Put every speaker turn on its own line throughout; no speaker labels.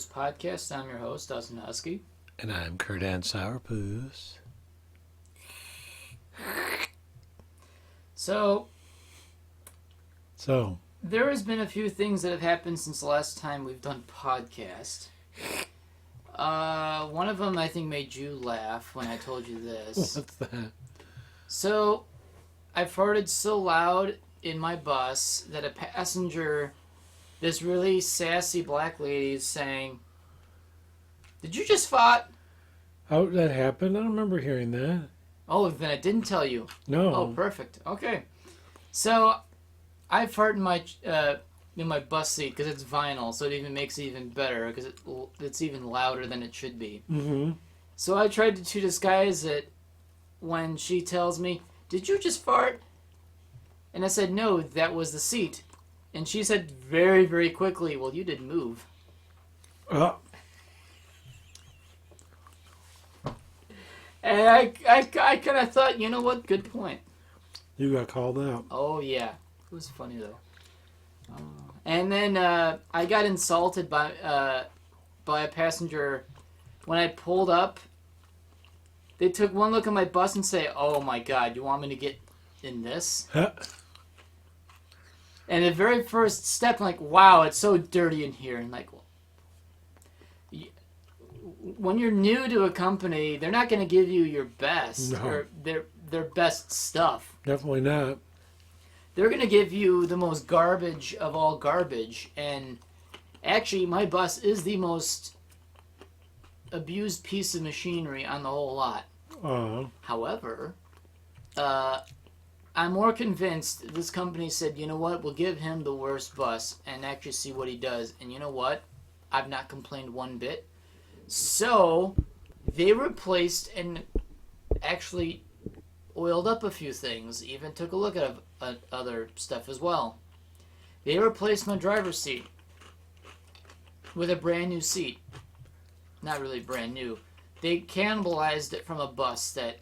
Hoosk Podcast. I'm your host, Dustin DaHusky.
And I'm Kurdan Sourpuss.
So,
So,
there has been a few things that have happened since the last time we've done podcast. One of them I think made you laugh when I told you this.
what's that?
So, I farted so loud in my bus that a passenger, this really sassy black lady, is saying, "Did you just fart?"
How did that happen? I don't remember hearing that.
Oh, then I didn't tell you.
No.
Oh, perfect. Okay. So, I fart in my bus seat because it's vinyl, so it even makes it even better because it's even louder than it should be.
Mm-hmm.
So I tried to disguise it when she tells me, "Did you just fart?" And I said, "No, that was the seat." And she said very, very quickly, "Well, you didn't move." And I kind of thought, you know what? Good point.
You got called out.
Oh, yeah. It was funny, though. And then I got insulted by a passenger when I pulled up. They took one look at my bus and say, "Oh, my God, you want me to get in this?" And the very first step, I'm like, "Wow, it's so dirty in here." And like, when you're new to a company, they're not going to give you your best, or their best stuff.
Definitely not.
They're going to give you the most garbage of all garbage. And actually, my bus is the most abused piece of machinery on the whole lot. However, I'm more convinced this company said, "You know what, we'll give him the worst bus and actually see what he does." And you know what? I've not complained one bit. So, they replaced and actually oiled up a few things, even took a look at other stuff as well. They replaced my driver's seat with a brand new seat. Not really brand new. They cannibalized it from a bus that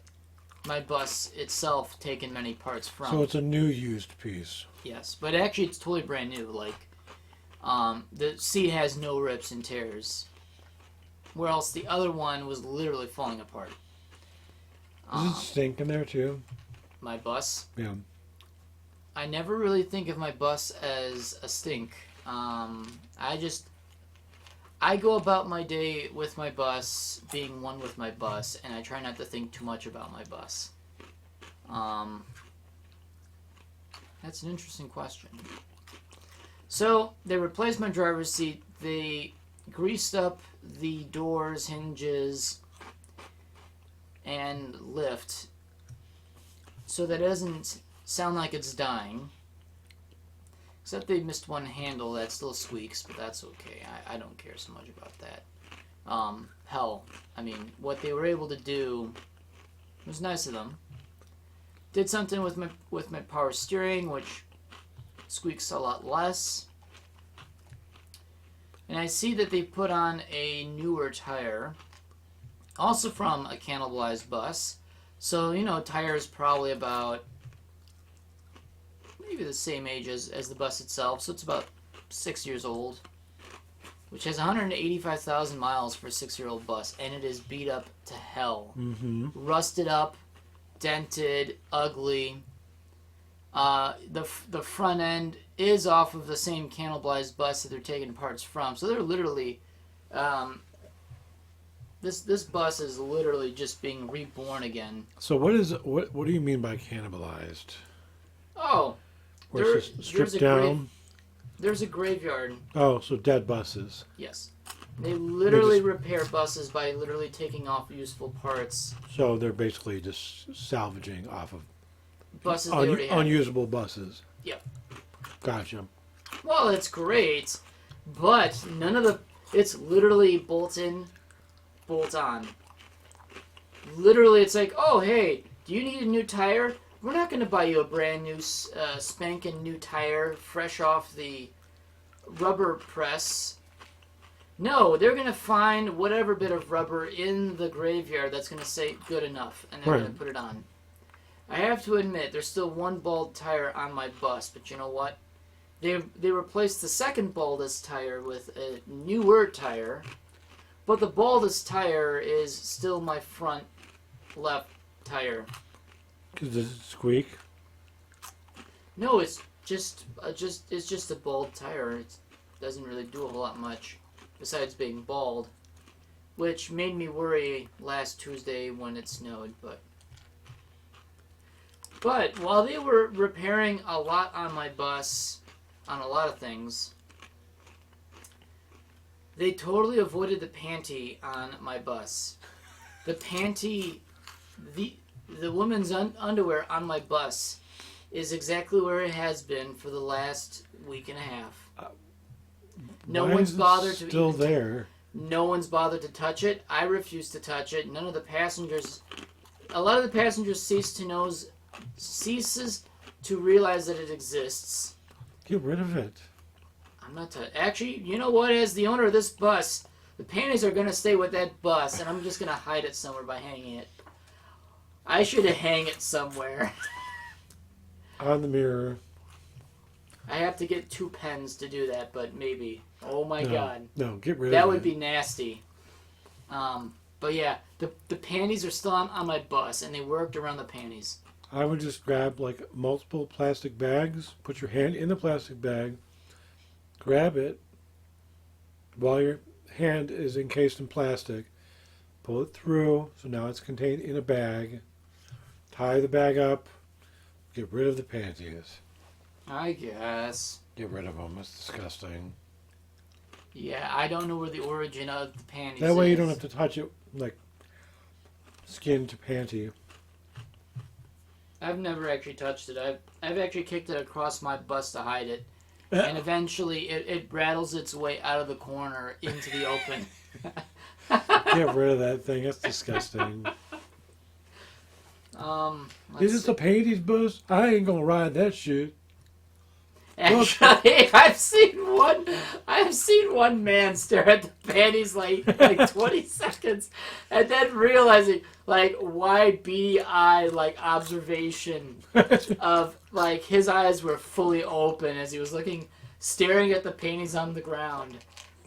my bus itself taken many parts from.
So it's a new used piece.
Yes, but actually it's totally brand new. Like, the seat has no rips and tears. Where else the other one was literally falling apart.
Does it stink in there too?
My bus?
Yeah.
I never really think of my bus as a stink. I go about my day with my bus, being one with my bus, and I try not to think too much about my bus. That's an interesting question. So, they replaced my driver's seat. They greased up the doors, hinges, and lift so that it doesn't sound like it's dying. Except they missed one handle that still squeaks, but that's okay. I don't care so much about that. Hell, I mean, what they were able to do was nice of them. Did something with my power steering, which squeaks a lot less. And I see that they put on a newer tire, also from a cannibalized bus. So, tire is probably about maybe the same age as the bus itself. So it's about 6 years old, which has 185,000 miles for a 6-year-old bus. And it is beat up to hell.
Mm-hmm.
Rusted up, dented, ugly. The front end is off of the same cannibalized bus that they're taking parts from. So they're literally, this bus is literally just being reborn again.
So what do you mean by cannibalized?
Oh,
Where it's just stripped down?
There's a graveyard.
Oh, so dead buses.
Yes. They literally repair buses by literally taking off useful parts.
So they're basically just salvaging off of
Buses they already have.
unusable buses.
Yep.
Gotcha.
Well, it's great, but it's literally bolt in, bolt on. Literally, it's like, "Oh, hey, do you need a new tire? We're not going to buy you a brand new, spanking new tire, fresh off the rubber press." No, they're going to find whatever bit of rubber in the graveyard that's going to say good enough, and they're going to put it on. I have to admit, there's still one bald tire on my bus, but you know what? they replaced the second baldest tire with a newer tire, but the baldest tire is still my front left tire.
Does it squeak?
No, it's just a bald tire. It doesn't really do a whole lot much besides being bald, which made me worry last Tuesday when it snowed. But while they were repairing a lot on my bus, on a lot of things, they totally avoided the panty on my bus. The panty, the women's underwear on my bus is exactly where it has been for the last week and a half. No
Why
one's
is it
bothered to
still there.
No one's bothered to touch it. I refuse to touch it. None of the passengers. A lot of the passengers ceases to realize that it exists.
Get rid of it.
I'm not actually, you know what? As the owner of this bus, the panties are gonna stay with that bus, and I'm just gonna hide it somewhere by hanging it. I should hang it somewhere.
On the mirror.
I have to get 2 pens to do that, but maybe. Oh my god.
No, get rid of it.
That would be nasty. But yeah, the panties are still on my bus, and they worked around the panties.
I would just grab like multiple plastic bags, put your hand in the plastic bag, grab it while your hand is encased in plastic, pull it through, so now it's contained in a bag, tie the bag up, get rid of the panties.
I guess.
Get rid of them. It's disgusting.
Yeah, I don't know where the origin of the panties
That way
is.
you don't have to touch it like skin to panty.
I've never actually touched it. I've actually kicked it across my bus to hide it. And eventually it rattles its way out of the corner into the open.
Get rid of that thing. That's disgusting. Is this
see.
a panties bus? I ain't gonna ride that shit.
Actually, I've seen one man stare at the panties like 20 seconds, and then realizing like why beady eye like observation of like his eyes were fully open as he was staring at the panties on the ground,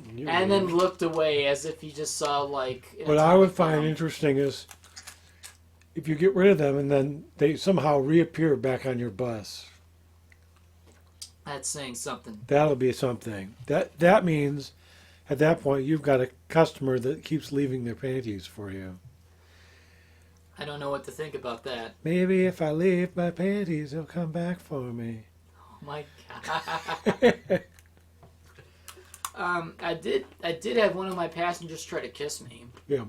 and then looked away as if he just saw like.
What I would find interesting is if you get rid of them and then they somehow reappear back on your bus.
That's saying something.
That'll be something. That means at that point you've got a customer that keeps leaving their panties for you.
I don't know what to think about that.
Maybe if I leave my panties, they'll come back for me.
Oh my god. I did have one of my passengers try to kiss me.
Yeah.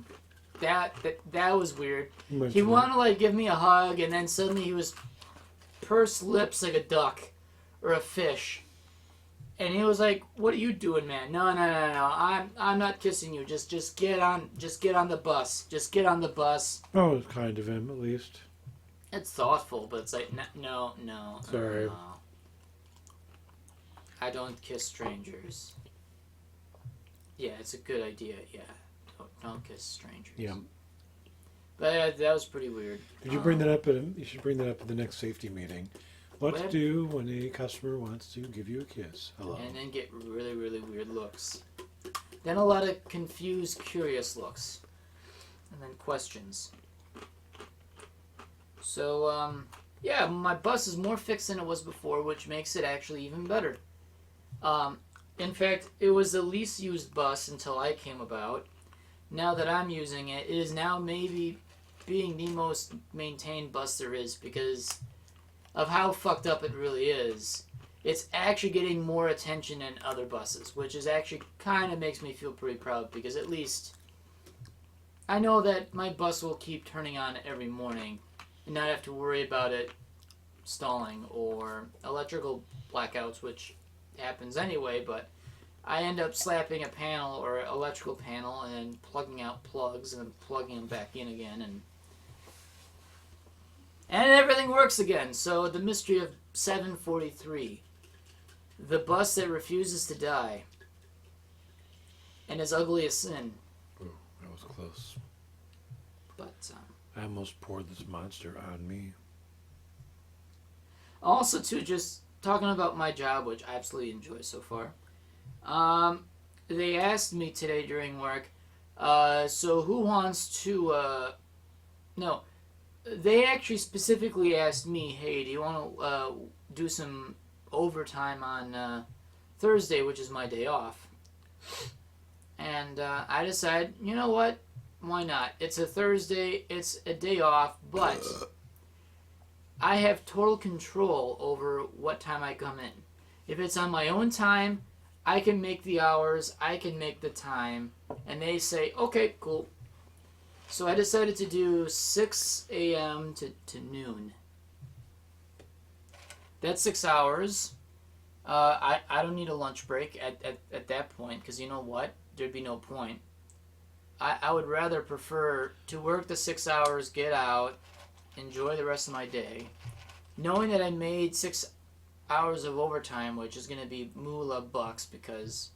That was weird. He wanted to like give me a hug, and then suddenly he was pursed lips like a duck or a fish, and he was like, "What are you doing, man? No. I'm not kissing you. Just get on the bus. Just get on the bus."
Oh, it was kind of him at least.
It's thoughtful, but it's like no.
Sorry.
No. I don't kiss strangers. Yeah, it's a good idea. Yeah, don't kiss strangers.
Yeah.
But that was pretty weird.
Did you bring that up you should bring that up at the next safety meeting. What to
What?
do when a customer wants to give you a kiss? Hello.
And then get really, really weird looks. Then a lot of confused, curious looks. And then questions. So, yeah, my bus is more fixed than it was before, which makes it actually even better. In fact, it was the least used bus until I came about. Now that I'm using it, it is now maybe being the most maintained bus there is because of how fucked up it really is. It's actually getting more attention than other buses, which is actually kind of makes me feel pretty proud because at least I know that my bus will keep turning on every morning and not have to worry about it stalling or electrical blackouts, which happens anyway, but I end up slapping a panel or electrical panel and plugging out plugs and then plugging them back in again, and everything works again. So the mystery of 743, the bus that refuses to die and is ugly as sin.
Ooh, that was close.
But
I almost poured this monster on me.
also too, just talking about my job, which I absolutely enjoy so far. They asked me today during work, so who wants to, no, they actually specifically asked me, hey, do you want to do some overtime on Thursday, which is my day off? And I decided, you know what? Why not? It's a Thursday, it's a day off, but I have total control over what time I come in. If it's on my own time, I can make the hours, I can make the time, and they say, okay, cool. So I decided to do 6 a.m. to noon. That's 6 hours. I don't need a lunch break at that point, because you know what? There'd be no point. I would rather prefer to work the 6 hours, get out, enjoy the rest of my day, knowing that I made 6 hours of overtime, which is going to be moolah bucks, because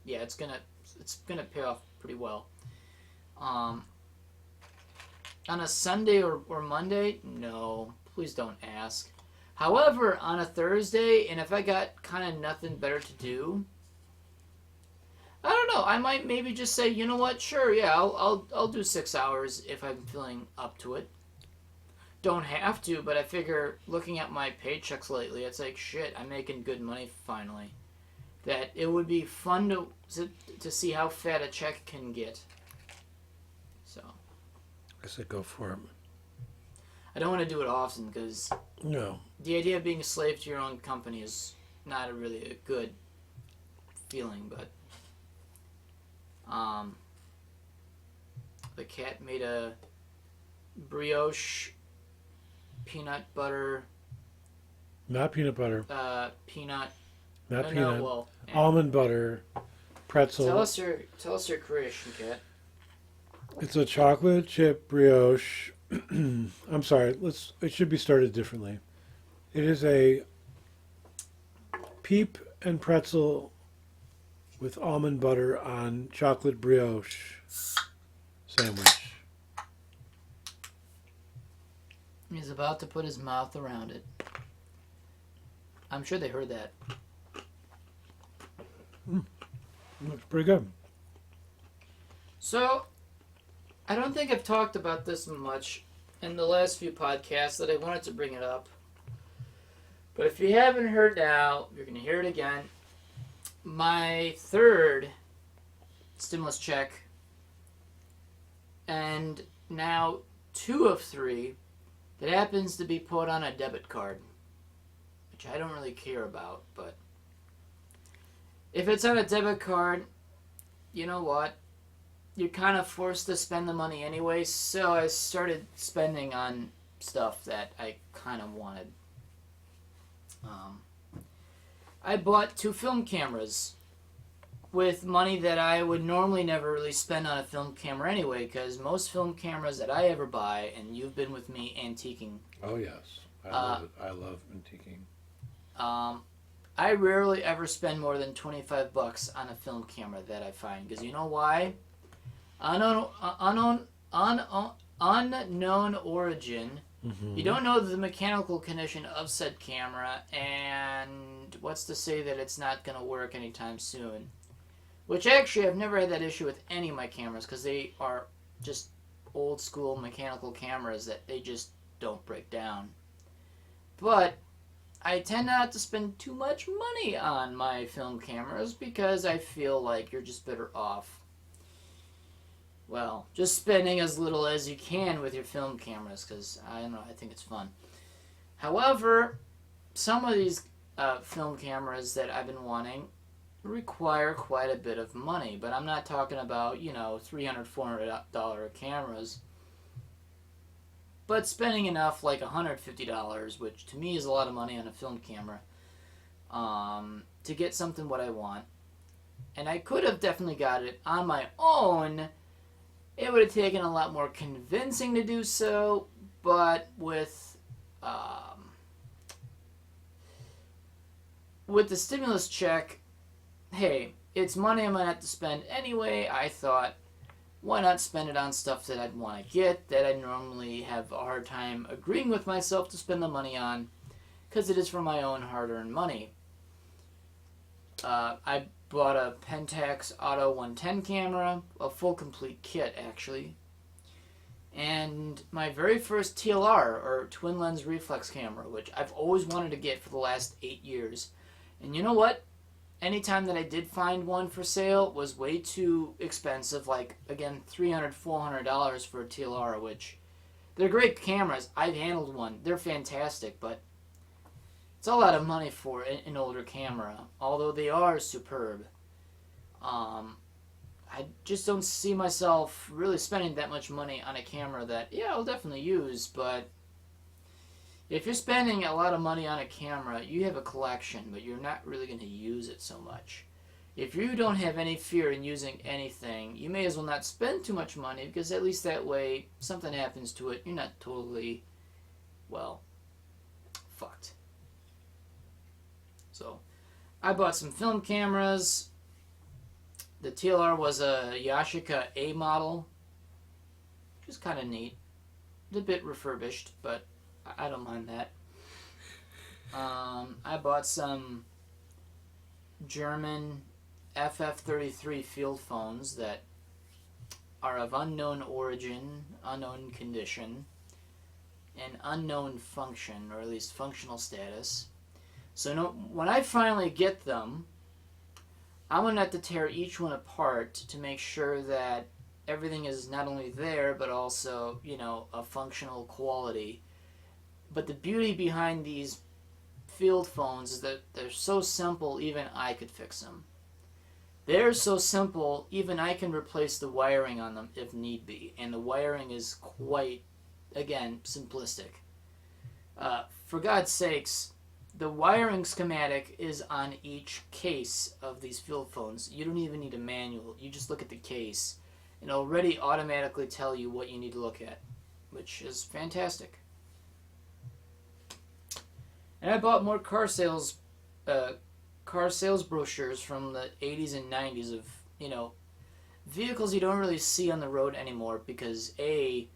yeah, it's gonna pay off pretty well. On a Sunday or Monday, no, please don't ask. However, on a Thursday, and if I got kind of nothing better to do, I don't know, I might maybe just say, you know what, sure, yeah, I'll do 6 hours if I'm feeling up to it. Don't have to, but I figure looking at my paychecks lately, it's like, shit, I'm making good money finally. That it would be fun to see how fat a check can get. So
I said go for it.
I don't want to do it often, because
no,
the idea of being a slave to your own company is not really a good feeling, but the cat made a brioche peanut butter.
Not peanut butter.
Peanut.
Not
no,
peanut.
No, well,
almond butter, pretzel.
Tell us your creation, cat.
It's a chocolate chip brioche. I'm sorry. It should be started differently. It is a peep and pretzel with almond butter on chocolate brioche sandwich.
He's about to put his mouth around it. I'm sure they heard that.
Looks pretty good.
So, I don't think I've talked about this much in the last few podcasts that I wanted to bring it up. But if you haven't heard now, you're going to hear it again. My third stimulus check, and now 2 of 3, that happens to be put on a debit card, which I don't really care about, but if it's on a debit card, you know what? You're kind of forced to spend the money anyway, so I started spending on stuff that I kind of wanted. I bought 2 film cameras with money that I would normally never really spend on a film camera anyway, because most film cameras that I ever buy, and you've been with me antiquing.
Oh yes, I love it. I love antiquing.
I rarely ever spend more than $25 on a film camera that I find, because you know why? Unknown origin.
Mm-hmm.
You don't know the mechanical condition of said camera, and what's to say that it's not going to work anytime soon? Which actually, I've never had that issue with any of my cameras, because they are just old school mechanical cameras that they just don't break down. But I tend not to spend too much money on my film cameras, because I feel like you're just better off, well, just spending as little as you can with your film cameras, because, I don't know, I think it's fun. However, some of these film cameras that I've been wanting require quite a bit of money, but I'm not talking about, $300, $400 cameras, but spending enough, like $150, which to me is a lot of money on a film camera, to get something what I want. And I could have definitely got it on my own. It would have taken a lot more convincing to do so, but with the stimulus check, hey, it's money I'm going to have to spend anyway. I thought, why not spend it on stuff that I'd want to get, that I normally have a hard time agreeing with myself to spend the money on? because it is for my own hard-earned money. I bought a Pentax Auto 110 camera, a full complete kit actually, and my very first TLR, or twin lens reflex camera, which I've always wanted to get for the last 8 years. And you know what? Anytime that I did find one for sale was way too expensive, like, again, $300, $400 for a TLR, which, they're great cameras. I've handled one. They're fantastic, but it's a lot of money for an older camera, although they are superb. I just don't see myself really spending that much money on a camera that, yeah, I'll definitely use, but if you're spending a lot of money on a camera, you have a collection, but you're not really going to use it so much. If you don't have any fear in using anything, you may as well not spend too much money, because at least that way, something happens to it, you're not totally, well, fucked. So, I bought some film cameras. The TLR was a Yashica A model, which is kind of neat. It's a bit refurbished, but I don't mind that. I bought some German FF33 field phones that are of unknown origin, unknown condition, and unknown function, or at least functional status. So when I finally get them, I'm going to have to tear each one apart to make sure that everything is not only there, but also, a functional quality. But the beauty behind these field phones is that they're so simple, even I could fix them. They're so simple, even I can replace the wiring on them if need be. And the wiring is quite, again, simplistic. For God's sakes, the wiring schematic is on each case of these field phones. You don't even need a manual. You just look at the case, and it'll already automatically tell you what you need to look at, which is fantastic. And I bought more car sales brochures from the 80s and 90s of, vehicles you don't really see on the road anymore because, A,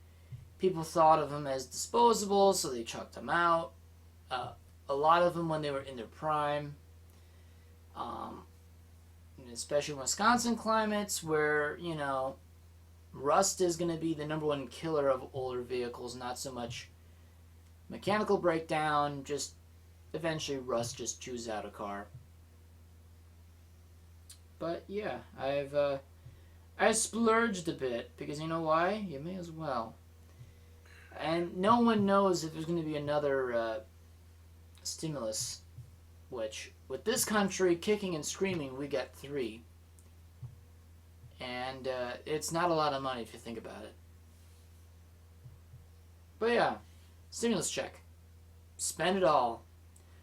people thought of them as disposable, so they chucked them out. A lot of them when they were in their prime, especially in Wisconsin climates where, rust is going to be the number one killer of older vehicles, not so much mechanical breakdown, just eventually rust just chews out a car. But yeah, I splurged a bit because you know why? You may as well. And no one knows if there's going to be another stimulus, which with this country kicking and screaming, we got 3. And it's not a lot of money if you think about it. But yeah, stimulus check. Spend it all.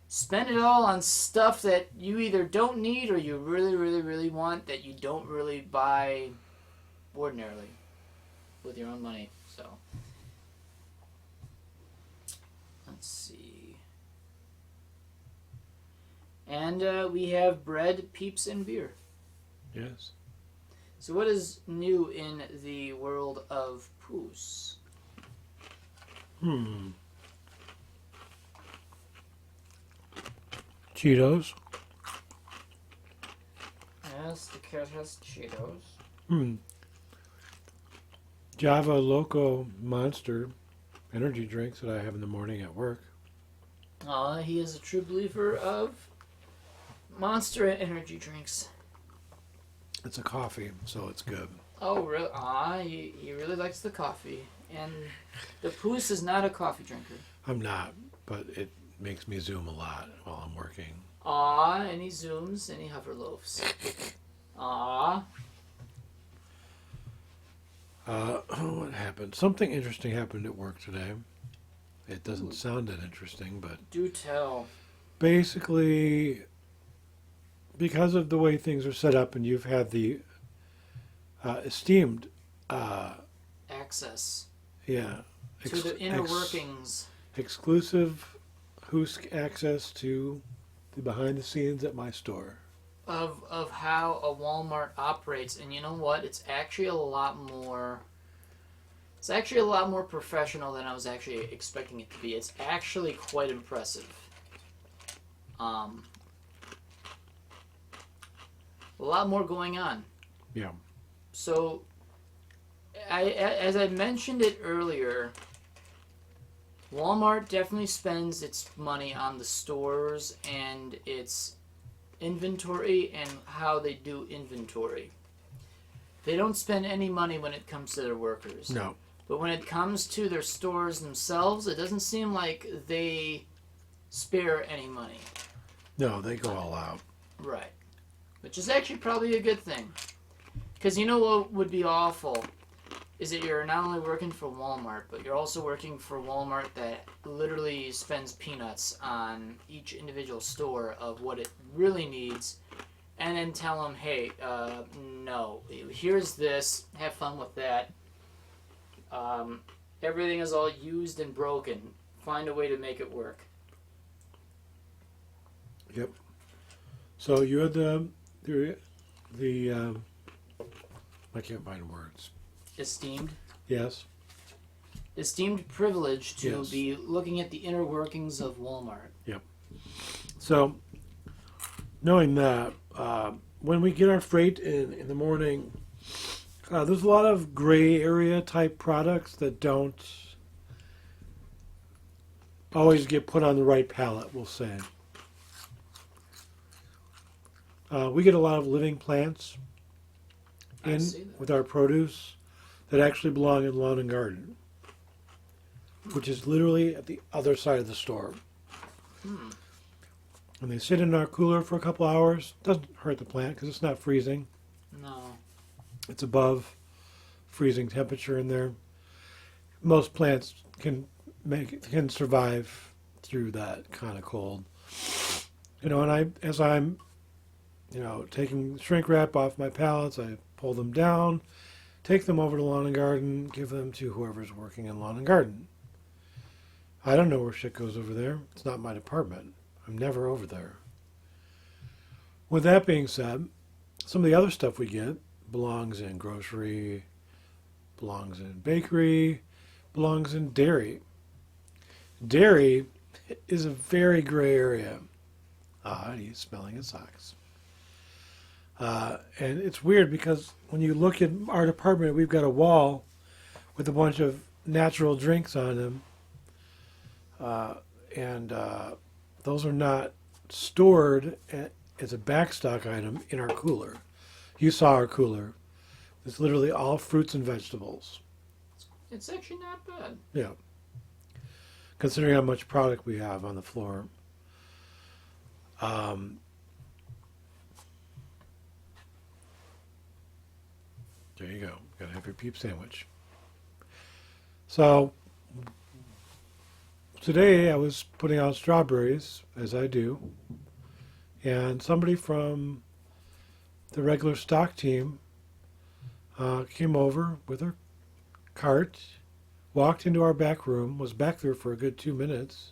Spend it all on stuff that you either don't need or you really, really, really want that you don't really buy ordinarily with your own money. So, let's see. And we have bread, peeps, and beer.
Yes.
So what is new in the world of poos?
Cheetos.
Yes, the cat has Cheetos.
Java Loco Monster energy drinks that I have in the morning at work.
He is a true believer of Monster energy drinks.
It's a coffee, so it's good.
Oh, really? He really likes the coffee. And the Poos is not a coffee drinker.
I'm not, but it makes me zoom a lot while I'm working.
And he zooms and he hover loafs.
What happened? Something interesting happened at work today. It doesn't sound that interesting, but...
Do tell.
Basically, because of the way things are set up and you've had the esteemed...
access.
Yeah.
To the inner workings.
Exclusive Hoosk access to the behind the scenes at my store.
Of how a Walmart operates. And you know what? It's actually a lot more... It's actually a lot more professional than I was actually expecting it to be. It's actually quite impressive. A lot more going on.
Yeah.
So, as I mentioned it earlier, Walmart definitely spends its money on the stores and its inventory and how they do inventory. They don't spend any money when it comes to their workers.
No.
But when it comes to their stores themselves, it doesn't seem like they spare any money.
No, they go all out.
Right. Which is actually probably a good thing. Because you know what would be awful? Is that you're not only working for Walmart, but you're also working for Walmart that literally spends peanuts on each individual store of what it really needs, and then tell them, hey, no, here's this, have fun with that. Everything is all used and broken. Find a way to make it work.
Yep. So you had the I can't find words.
Esteemed privilege to
Yes.
be looking at the inner workings of Walmart.
Yep. So, knowing that, when we get our freight in the morning, there's a lot of gray area type products that don't always get put on the right pallet, we'll say. We get a lot of living plants in with our produce that actually belong in lawn and garden, which is literally at the other side of the store. And they sit in our cooler for a couple hours. Doesn't hurt the plant because it's not freezing.
No.
It's above freezing temperature in there. Most plants can survive through that kind of cold. And as I'm taking shrink wrap off my pallets, I pull them down, take them over to lawn and garden, give them to whoever's working in lawn and garden. I don't know where shit goes over there. It's not my department. I'm never over there. With that being said, some of the other stuff we get belongs in grocery, belongs in bakery, belongs in dairy. Dairy is a very gray area. He's smelling his socks. And it's weird because when you look at our department, we've got a wall with a bunch of natural drinks on them. And those are not stored as a backstock item in our cooler. You saw our cooler. It's literally all fruits and vegetables.
It's actually not bad.
Yeah. Considering how much product we have on the floor. There you go. Gotta have your peep sandwich. So, today I was putting out strawberries, as I do, and somebody from the regular stock team came over with her cart, walked into our back room, was back there for a good 2 minutes,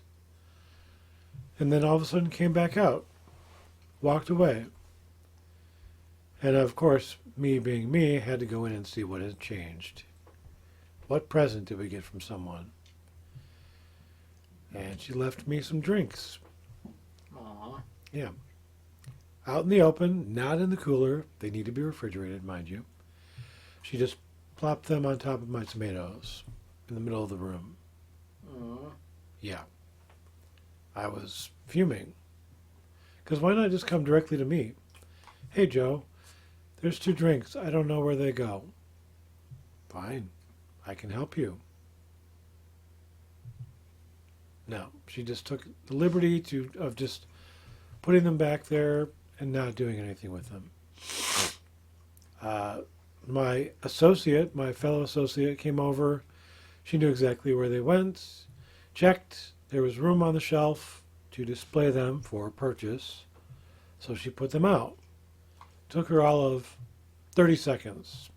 and then all of a sudden came back out, walked away. And of course, me being me, had to go in and see what had changed. What present did we get from someone? And she left me some drinks.
Aww.
Yeah. Out in the open, not in the cooler. They need to be refrigerated, mind you. She just plopped them on top of my tomatoes in the middle of the room.
Aww.
Yeah. I was fuming. Because why not just come directly to me? Hey, Joe, there's 2 drinks. I don't know where they go. Fine. I can help you. No, she just took the liberty of just putting them back there and not doing anything with them. My fellow associate came over. She knew exactly where they went, checked. There was room on the shelf to display them for purchase, so she put them out. Took her all of 30 seconds.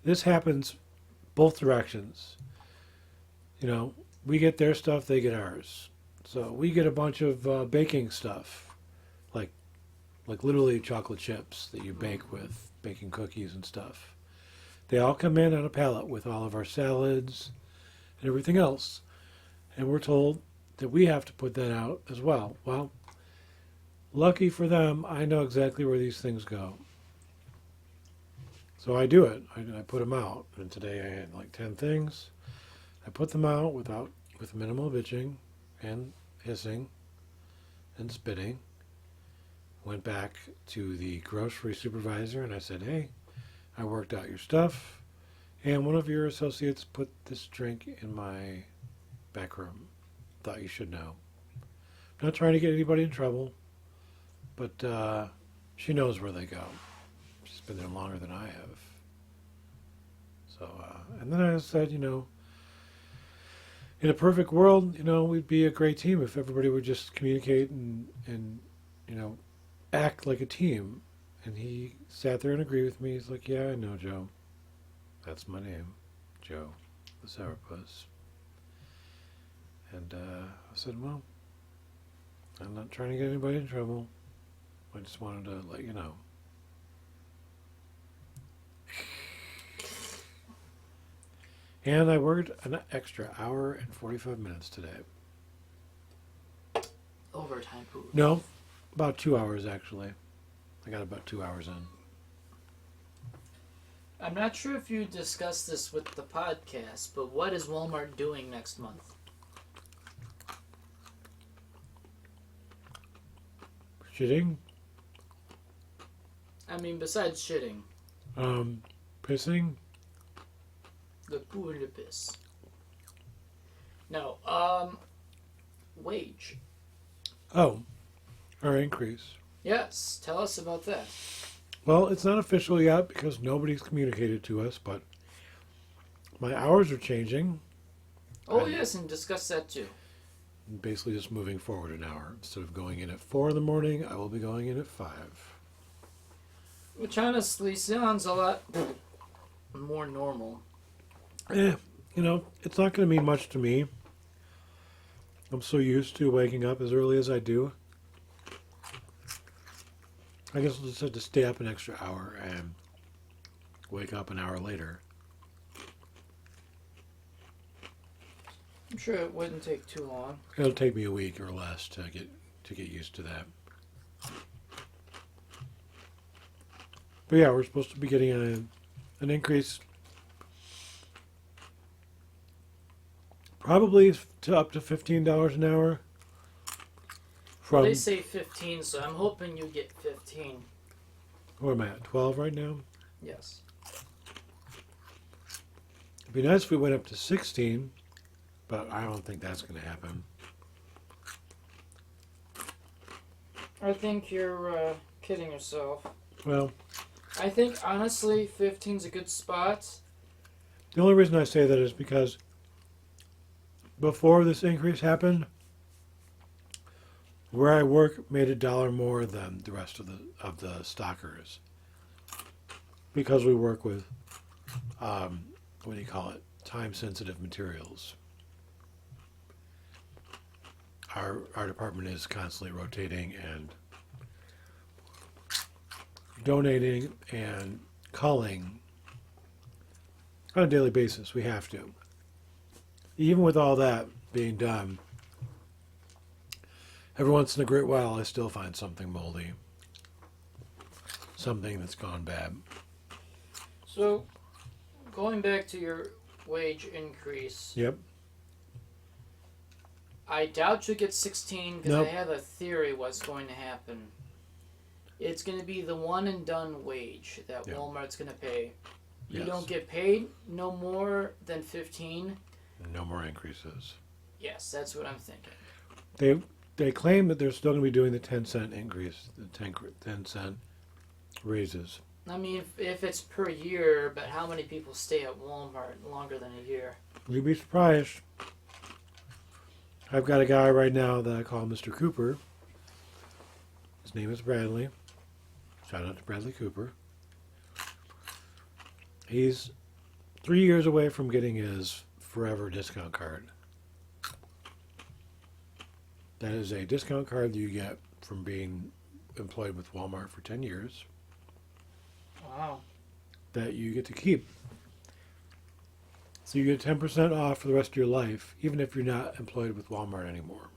This happens both directions. We get their stuff, they get ours. So we get a bunch of baking stuff, like literally chocolate chips that you bake with, baking cookies and stuff. They all come in on a pallet with all of our salads and everything else. And we're told that we have to put that out as well. Well, lucky for them, I know exactly where these things go. So I do it. I put them out. And today I had like 10 things. I put them out with minimal bitching and hissing and spitting. Went back to the grocery supervisor and I said, hey, I worked out your stuff. And one of your associates put this drink in my back room. Thought you should know. Not trying to get anybody in trouble, but she knows where they go. She's been there longer than I have. So, and then I said, in a perfect world, we'd be a great team if everybody would just communicate and act like a team. And he sat there and agreed with me. He's like, yeah, I know, Joe. That's my name, Joe, the Sourpuss. And I said, well, I'm not trying to get anybody in trouble. I just wanted to let you know. And I worked an extra hour and 45 minutes today.
Overtime food.
No, about 2 hours actually. I got about 2 hours in.
I'm not sure if you discussed this with the podcast, but what is Walmart doing next month?
Shitting?
I mean, besides shitting.
Pissing?
The poo and the piss. No, wage.
Oh, our increase.
Yes, tell us about that.
Well, it's not official yet because nobody's communicated to us, but my hours are changing.
Oh, yes, and discuss that too.
Basically just moving forward an hour. Instead of going in at 4 in the morning, I will be going in at 5.
Which honestly sounds a lot more normal.
It's not going to mean much to me. I'm so used to waking up as early as I do. I guess I'll just have to stay up an extra hour and wake up an hour later.
I'm sure it wouldn't take too long.
It'll take me a week or less to get used to that. But yeah, we're supposed to be getting an increase, probably to up to $15 an hour.
Well, they say 15, so I'm hoping you get 15.
Where am I at? 12 right now?
Yes.
It'd be nice if we went up to 16, but I don't think that's going to happen.
I think you're kidding yourself.
Well,
I think, honestly, 15's a good spot.
the only reason I say that is because before this increase happened, where I work made $1 more than the rest of the stockers, because we work with time-sensitive materials. Our department is constantly rotating and donating and culling on a daily basis. We have to. Even with all that being done, every once in a great while I still find something moldy. Something that's gone bad.
So, going back to your wage increase.
Yep.
I doubt you'll get 16 because
Nope.
I have a theory what's going to happen. It's going to be the one and done wage that
Yep.
Walmart's going to pay. You
Yes.
don't get paid no more than 15.
No more increases.
Yes, that's what I'm thinking.
They claim that they're still going to be doing the 10-cent increase, the 10-cent raises.
I mean, if it's per year, but how many people stay at Walmart longer than a year?
You'd be surprised. I've got a guy right now that I call Mr. Cooper. His name is Bradley. Shout out to Bradley Cooper. He's 3 years away from getting his forever discount card. That is a discount card that you get from being employed with Walmart for 10 years
Wow.
that you get to keep. So you get 10% off for the rest of your life, even if you're not employed with Walmart anymore.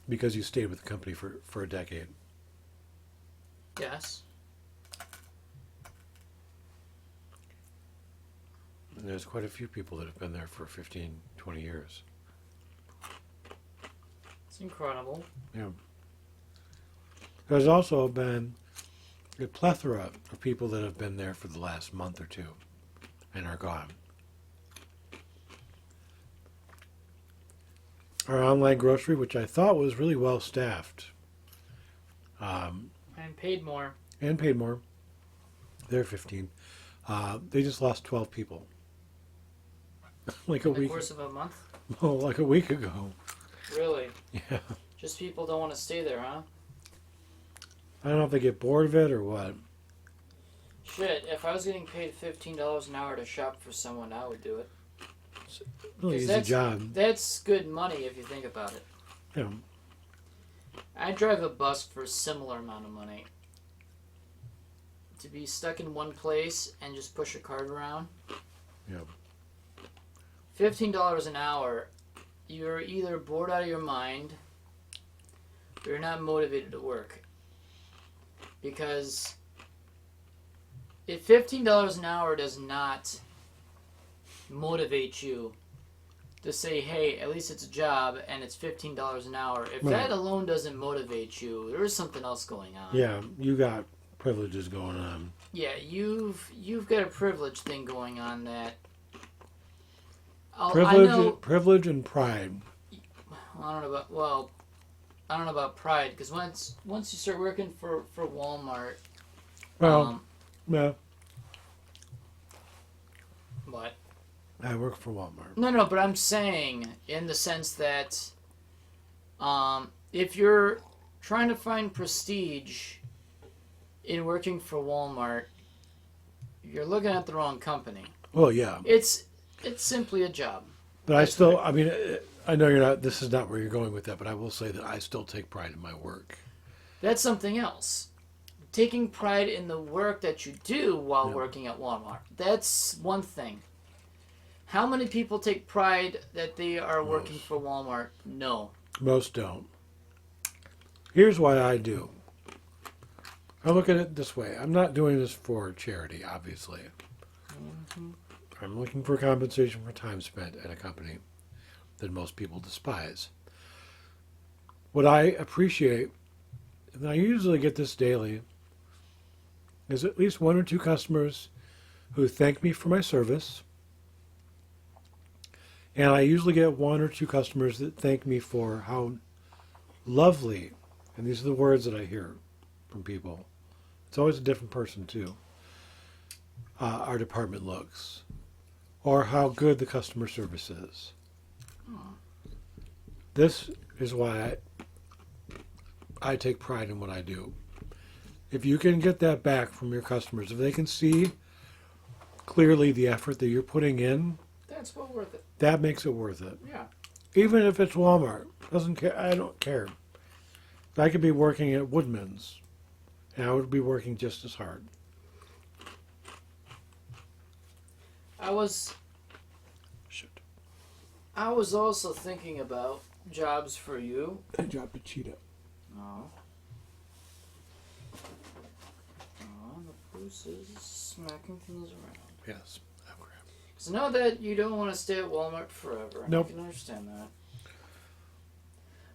Because you stayed with the company for a decade.
Yes.
And there's quite a few people that have been there for 15, 20 years.
It's incredible.
Yeah. There's also been a plethora of people that have been there for the last month or two and are gone. Our online grocery, which I thought was really well staffed.
And paid more.
And paid more. They're 15. They just lost 12 people. Like a
In the
week.
course of a month?
Oh, like a week ago.
Really?
Yeah.
Just people don't want to stay there, huh?
I don't know if they get bored of it or what.
Shit, if I was getting paid $15 an hour to shop for someone, I would do it.
It's a really
'Cause
easy job.
That's good money if you think about it.
Yeah.
I drive a bus for a similar amount of money. To be stuck in one place and just push a cart around.
Yeah.
$15 an hour, you're either bored out of your mind or you're not motivated to work. Because if $15 an hour does not motivate you to say, hey, at least it's a job and it's $15 an hour, if
Right.
that alone doesn't motivate you, there is something else going on.
Yeah, you got privileges going on.
Yeah, you've got a privilege thing going on that. I know,
Privilege and pride.
I don't know about pride, because once you start working for Walmart,
Well, yeah,
what?
I work for Walmart.
No, but I'm saying in the sense that, if you're trying to find prestige in working for Walmart, you're looking at the wrong company.
Well, yeah.
It's simply a job.
But I mean, I know you're not, this is not where you're going with that, but I will say that I still take pride in my work.
That's something else. Taking pride in the work that you do while working at Walmart. That's one thing. How many people take pride that they are working for Walmart? No.
Most don't. Here's why I do. I look at it this way. I'm not doing this for charity, obviously.
Mm-hmm.
I'm looking for compensation for time spent at a company that most people despise. What I appreciate, and I usually get this daily, is at least one or two customers who thank me for my service. And I usually get one or two customers that thank me for how lovely, and these are the words that I hear from people. It's always a different person too. Our department looks, or how good the customer service is. This is why I take pride in what I do. If you can get that back from your customers, if they can see clearly the effort that you're putting in,
That's well worth it.
that makes it worth it.
Yeah.
Even if it's Walmart, doesn't care. I don't care. I could be working at Woodman's, and I would be working just as hard.
I was also thinking about jobs for you.
I dropped a cheetah.
Oh. Oh, the goose is smacking things around.
Yes, okay.
So know that you don't want to stay at Walmart forever.
Nope.
I can understand that.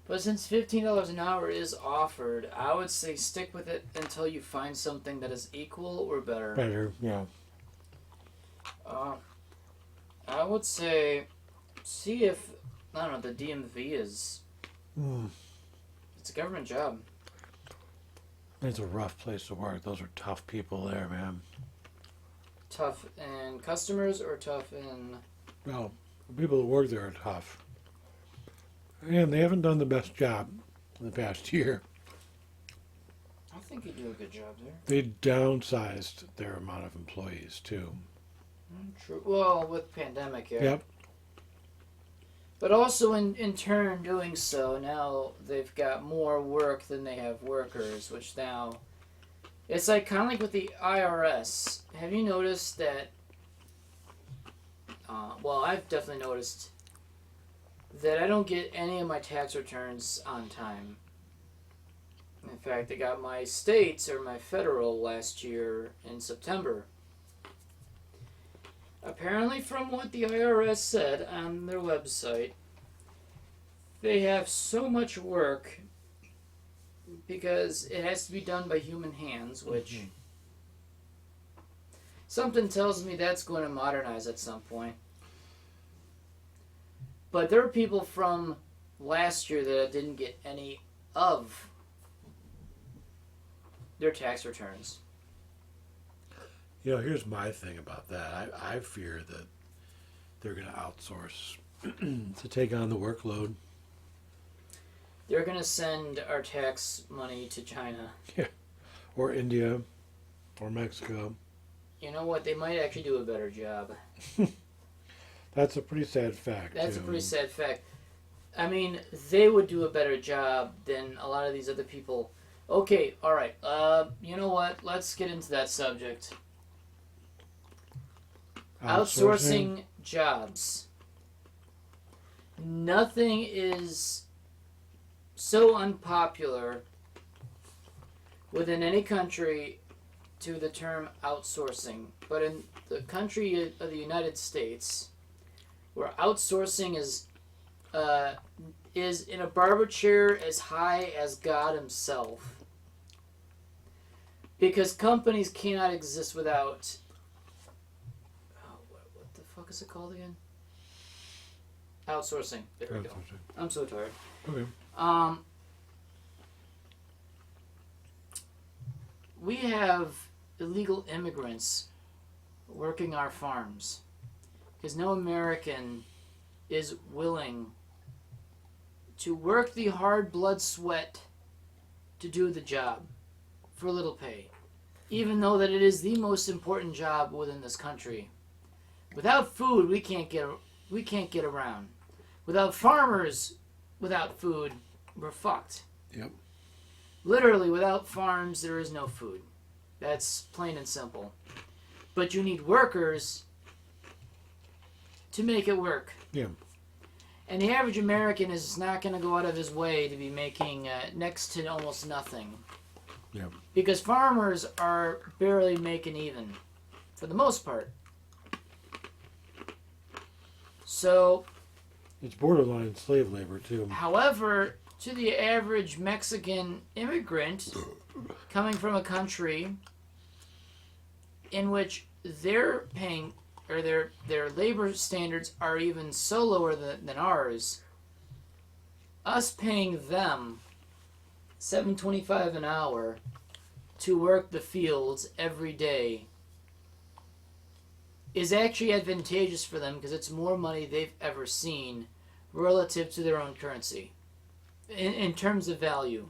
But since $15 an hour is offered, I would say stick with it until you find something that is equal or better.
Better, yeah.
I would say see if, I don't know, the DMV is... It's a government job.
It's a rough place to work. Those are tough people there, man.
Tough in customers or tough in...
Well, the people that work there are tough. And they haven't done the best job in the past year.
I think you do a good job there.
They downsized their amount of employees, too.
True. Well, with pandemic, yeah.
Yep.
But also in turn doing so, now they've got more work than they have workers, which now... It's like kind of like with the IRS. Have you noticed that Well, I've definitely noticed that I don't get any of my tax returns on time. In fact, I got my states or my federal last year in September. Apparently, from what the IRS said on their website, they have so much work because it has to be done by human hands, which something tells me that's going to modernize at some point. But there are people from last year that didn't get any of their tax returns.
You know, here's my thing about that. I fear that they're going to outsource to take on the workload.
They're going to send our tax money to China.
Yeah. Or India. Or Mexico.
You know what? They might actually do a better job.
That's a pretty sad fact.
That's a pretty sad fact. I mean, they would do a better job than a lot of these other people. Okay, alright. You know what? Let's get into that subject. Outsourcing jobs. Nothing is so unpopular within any country to the term outsourcing. But in the country of the United States, where outsourcing is in a barber chair as high as God himself. Because companies cannot exist without... what the fuck is it called again? Outsourcing. There we go. I'm so tired.
Okay.
We have illegal immigrants working our farms. Because no American is willing to work the hard blood sweat to do the job for little pay, even though that it is the most important job within this country. Without food, we can't get around. Without farmers, without food, we're fucked.
Yep.
Literally, without farms, there is no food. That's plain and simple. But you need workers to make it work.
Yeah.
And the average American is not going to go out of his way to be making next to almost nothing.
Yeah.
Because farmers are barely making even, for the most part. So...
it's borderline slave labor, too.
However, to the average Mexican immigrant coming from a country in which they're paying... or their labor standards are even so lower than ours, us paying them $7.25 an hour to work the fields every day is actually advantageous for them because it's more money they've ever seen relative to their own currency in terms of value,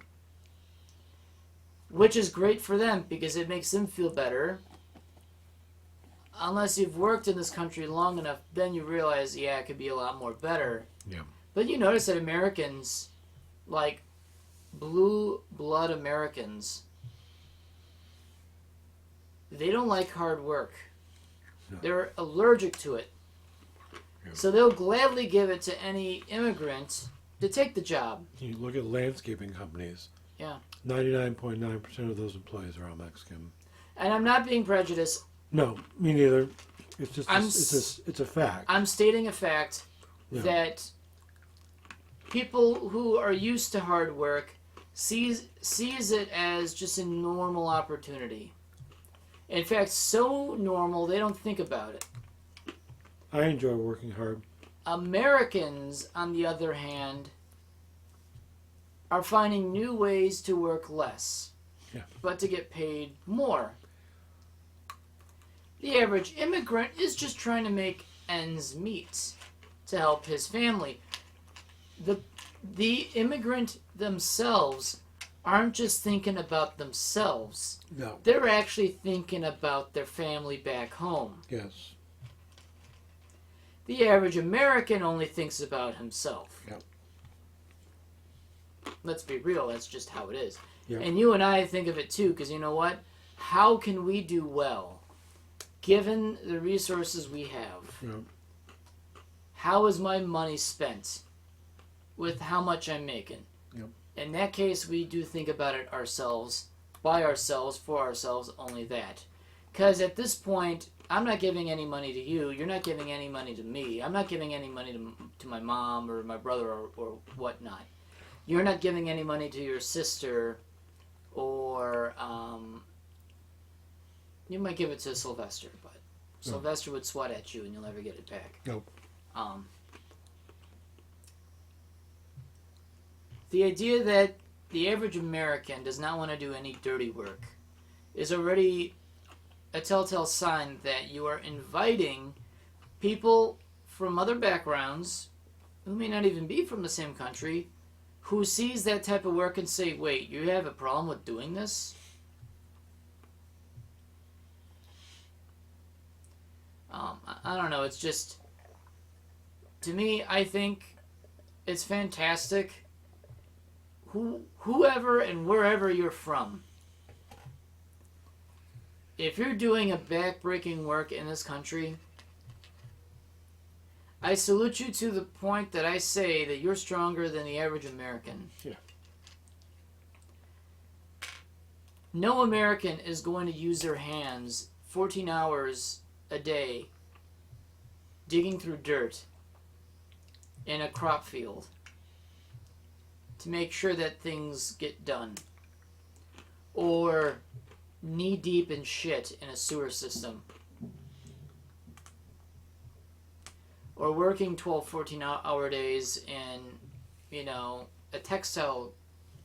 which is great for them because it makes them feel better. Unless you've worked in this country long enough, then you realize, yeah, it could be a lot more better.
Yeah.
But you notice that Americans, like blue blood Americans, they don't like hard work. No. They're allergic to it. Yeah. So they'll gladly give it to any immigrant to take the job.
You look at landscaping companies.
Yeah.
99.9% of those employees are all Mexican.
And I'm not being prejudiced.
No, me neither. It's just it's a fact.
I'm stating a fact that people who are used to hard work sees it as just a normal opportunity. In fact, so normal they don't think about it.
I enjoy working hard.
Americans, on the other hand, are finding new ways to work less, but to get paid more. The average immigrant is just trying to make ends meet to help his family. The immigrant themselves aren't just thinking about themselves.
No.
They're actually thinking about their family back home.
Yes.
The average American only thinks about himself.
Yep.
Let's be real, that's just how it is.
Yep.
And you and I think of it too, because you know what? How can we do well, given the resources we have?
Yep.
how is my money spent with how much I'm making.
Yep.
In that case, we do think about it ourselves, by ourselves, for ourselves, only that. Because at this point, I'm not giving any money to you. You're not giving any money to me. I'm not giving any money to my mom or my brother or whatnot. You're not giving any money to your sister, or you might give it to Sylvester, but Sylvester would swat at you and you'll never get it back.
Nope.
The idea that the average American does not want to do any dirty work is already a telltale sign that you are inviting people from other backgrounds who may not even be from the same country who sees that type of work and say, wait, you have a problem with doing this? I don't know, it's just, to me, I think it's fantastic. Whoever and wherever you're from, if you're doing a back-breaking work in this country, I salute you to the point that I say that you're stronger than the average American.
Yeah.
No American is going to use their hands 14 hours a day digging through dirt in a crop field to make sure that things get done, or knee-deep in shit in a sewer system, or working 12, 14-hour days in, a textile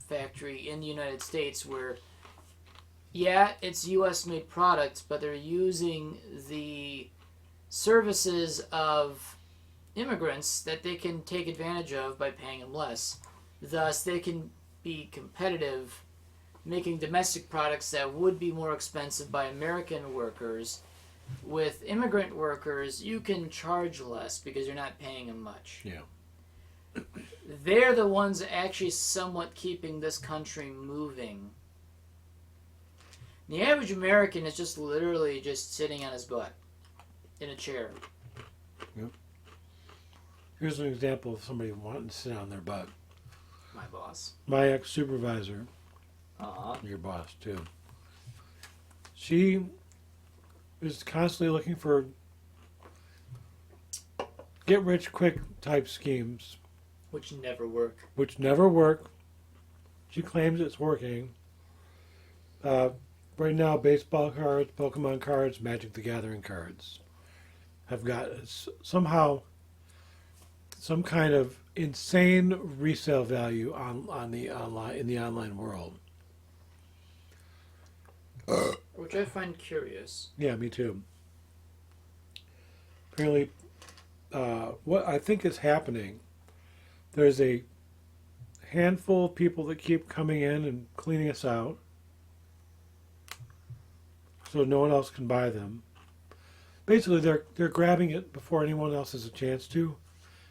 factory in the United States where, yeah, it's U.S.-made products, but they're using the services of immigrants that they can take advantage of by paying them less. Thus, they can be competitive, making domestic products that would be more expensive by American workers. With immigrant workers, you can charge less because you're not paying them much.
Yeah.
They're the ones actually somewhat keeping this country moving. The average American is just literally just sitting on his butt in a chair.
Yep. Here's an example of somebody wanting to sit on their butt.
My boss.
My ex-supervisor, your boss too, she is constantly looking for get-rich-quick type schemes.
Which never work.
She claims it's working. Right now, baseball cards, Pokemon cards, Magic the Gathering cards have got somehow some kind of insane resale value in the online world.
Which I find curious.
Yeah, me too. Apparently, what I think is happening, there's a handful of people that keep coming in and cleaning us out, so no one else can buy them. Basically, they're grabbing it before anyone else has a chance to,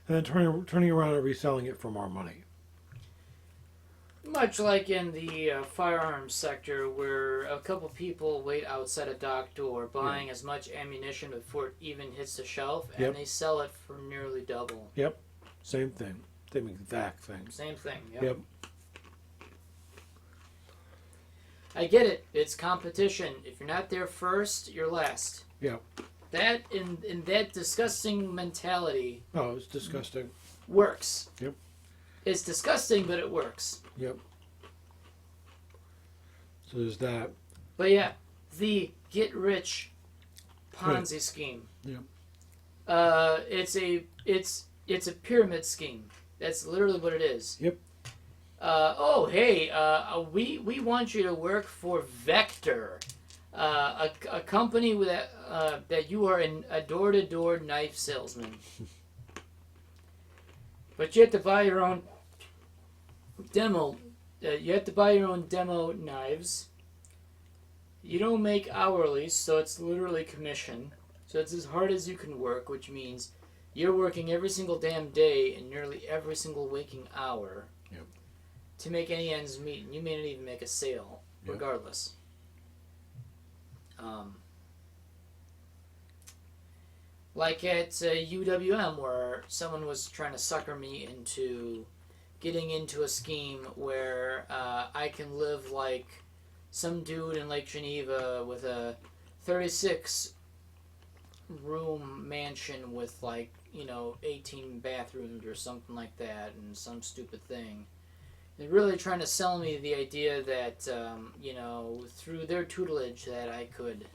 and then turning around and reselling it for more money.
Much like in the firearms sector, where a couple people wait outside a dock door buying as much ammunition before it even hits the shelf, and they sell it for nearly double.
Yep, same thing. Same exact thing.
Same thing,
Yep.
I get it. It's competition. If you're not there first, you're last.
Yep.
That, in that disgusting mentality...
Oh, it's disgusting.
...works.
Yep.
It's disgusting, but it works.
Yep. So there's that.
But yeah, the get-rich Ponzi scheme.
Yep.
It's a pyramid scheme. That's literally what it is.
Yep.
We want you to work for Vector, a company with that you are a door-to-door knife salesman. But you have to buy your own demo. You have to buy your own demo knives. You don't make hourly, so it's literally commission. So it's as hard as you can work, which means you're working every single damn day and nearly every single waking hour to make any ends meet, and you may not even make a sale, Like at UWM, where someone was trying to sucker me into getting into a scheme where I can live like some dude in Lake Geneva with a 36-room mansion with 18 bathrooms or something like that, and some stupid thing. They're really trying to sell me the idea that, through their tutelage that I could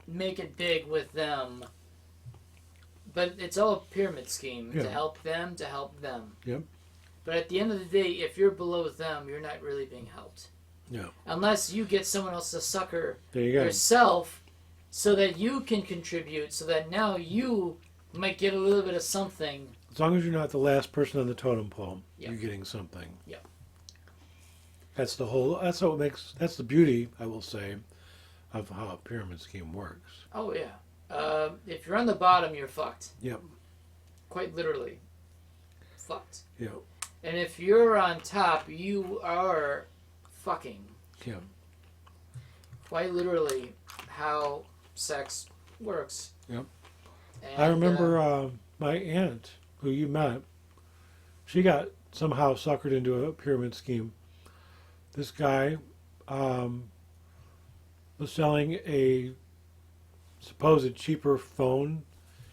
make it big with them. But it's all a pyramid scheme to help them, to help them.
Yep.
But at the end of the day, if you're below them, you're not really being helped.
No.
Unless you get someone else to sucker
there you go.
yourself so that you can contribute, so that now you might get a little bit of something.
As long as you're not the last person on the totem pole,
Yep.
you're getting something.
Yep.
That's the beauty, I will say, of how a pyramid scheme works.
Oh, yeah. If you're on the bottom, you're fucked.
Yep.
Quite literally. Fucked.
Yep.
And if you're on top, you are fucking.
Yep.
Quite literally how sex works.
Yep.
And,
I remember my aunt, who you met, she got somehow suckered into a pyramid scheme. This guy was selling a supposed cheaper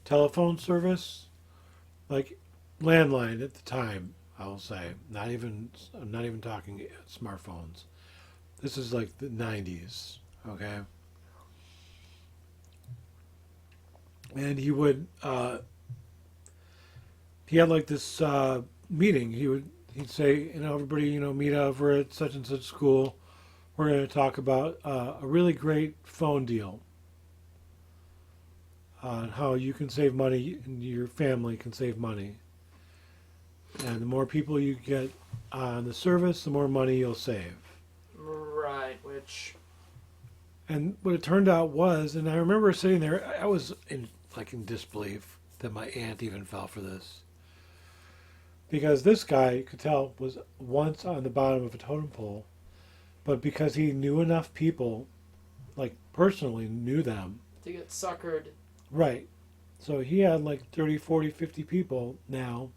telephone service, like landline at the time, I will say. I'm not even talking smartphones. This is like the 90s, okay? And he would, he had like this meeting. He'd say, everybody, meet over at such and such school. We're going to talk about a really great phone deal. How you can save money and your family can save money. And the more people you get on the service, the more money you'll save.
Right, which...
And what it turned out was, and I remember sitting there, I was in disbelief that my aunt even fell for this. Because this guy, you could tell, was once on the bottom of a totem pole, but because he knew enough people, personally knew them.
To get suckered.
Right. So he had 30, 40, 50 people now.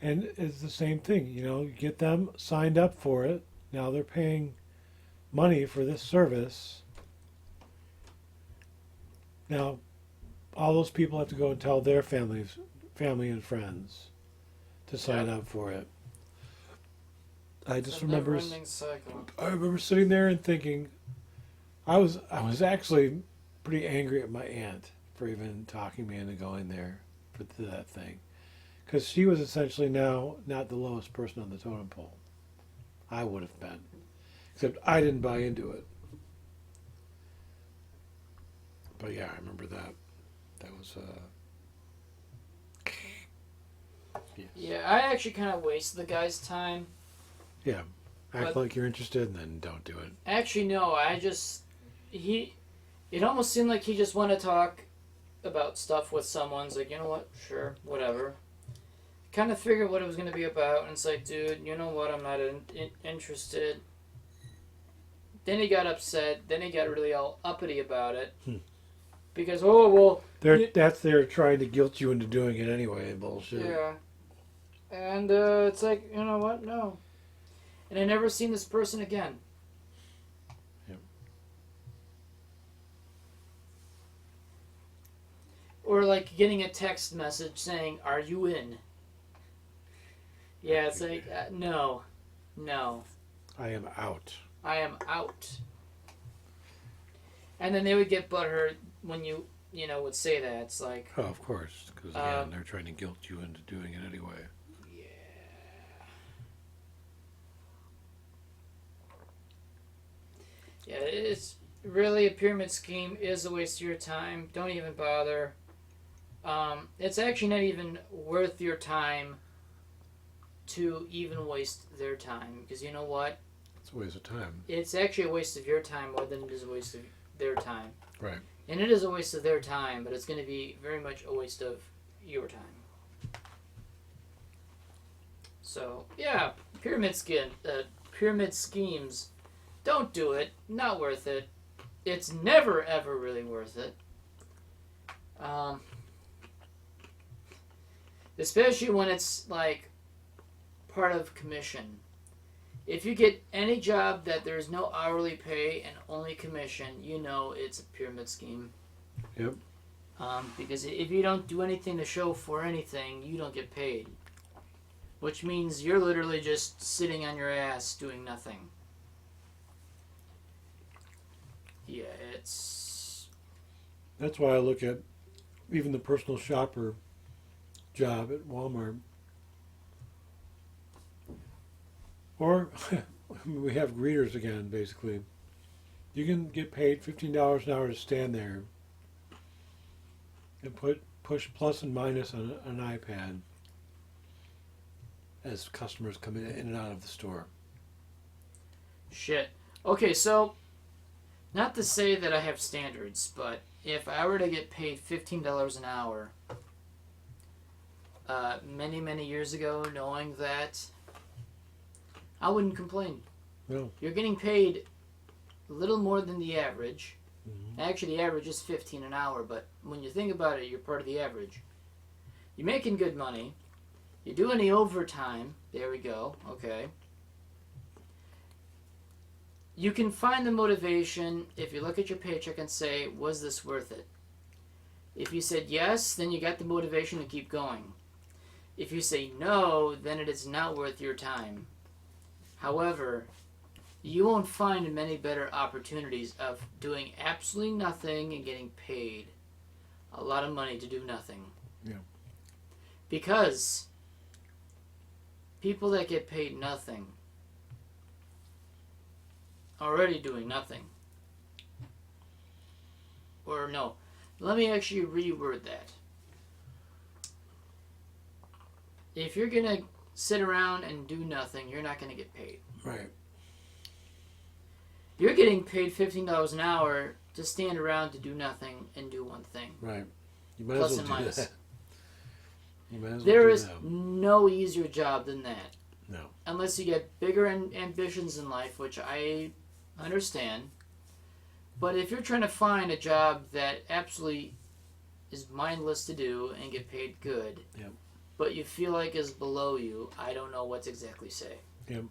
And it's the same thing, you get them signed up for it. Now they're paying money for this service. Now, all those people have to go and tell their family and friends to sign up for it. I just remember sitting there and thinking, I was actually pretty angry at my aunt for even talking me into going there for that thing, because she was essentially now not the lowest person on the totem pole. I would have been, except I didn't buy into it. But yeah, I remember that. That was yes.
Yeah, I actually kind of wasted the guy's time.
Yeah, act like you're interested and then don't do it.
Actually, no, it almost seemed like he just wanted to talk about stuff with someone. It's like, you know what, sure, whatever. Kind of figured what it was going to be about, and it's like, dude, you know what, I'm not interested. Then he got upset, then he got really all uppity about it. Because,
they're trying to guilt you into doing it anyway, bullshit.
Yeah. And it's like, you know what, no. And I never seen this person again.
Yep.
Or getting a text message saying, "Are you in?" Yeah, it's like, no.
I am out.
I am out. And then they would get butthurt when you would say that. It's like...
Oh, of course, because again, they're trying to guilt you into doing it anyway.
Yeah, it's really a pyramid scheme is a waste of your time. Don't even bother. It's actually not even worth your time to even waste their time. Because you know what?
It's a waste of time.
It's actually a waste of your time more than it is a waste of their time.
Right.
And it is a waste of their time, but it's going to be very much a waste of your time. So, yeah, pyramid schemes. Don't do it. Not worth it. It's never, ever really worth it. Especially when it's like part of commission. If you get any job that there's no hourly pay and only commission, you know it's a pyramid scheme.
Yep.
Because if you don't do anything to show for anything, you don't get paid. Which means you're literally just sitting on your ass doing nothing. Yeah, it's...
That's why I look at even the personal shopper job at Walmart. Or we have greeters again, basically. You can get paid $15 an hour to stand there and push plus and minus on an iPad as customers come in and out of the store.
Shit. Okay, so, not to say that I have standards, but if I were to get paid $15 an hour many, many years ago, knowing that, I wouldn't complain.
No.
You're getting paid a little more than the average.
Mm-hmm.
Actually, the average is $15 an hour, but when you think about it, you're part of the average. You're making good money. You do any overtime. There we go. Okay. You can find the motivation if you look at your paycheck and say, was this worth it? If you said yes, then you got the motivation to keep going. If you say no, then it is not worth your time. However, you won't find many better opportunities of doing absolutely nothing and getting paid a lot of money to do nothing.
Yeah.
Because people that get paid nothing are already doing nothing. Or no, let me actually reword that. If you're going to sit around and do nothing, you're not going to get paid.
Right.
You're getting paid $15 an hour to stand around to do nothing and do one thing.
Right. You might
Plus
as
and
well do
minus.
that. You might as well
There
do
is
that.
no easier job than that.
No.
Unless you get bigger ambitions in life, which I understand. But if you're trying to find a job that absolutely is mindless to do and get paid good,
Yep.
but you feel like is below you, I don't know what to exactly say.
Yep.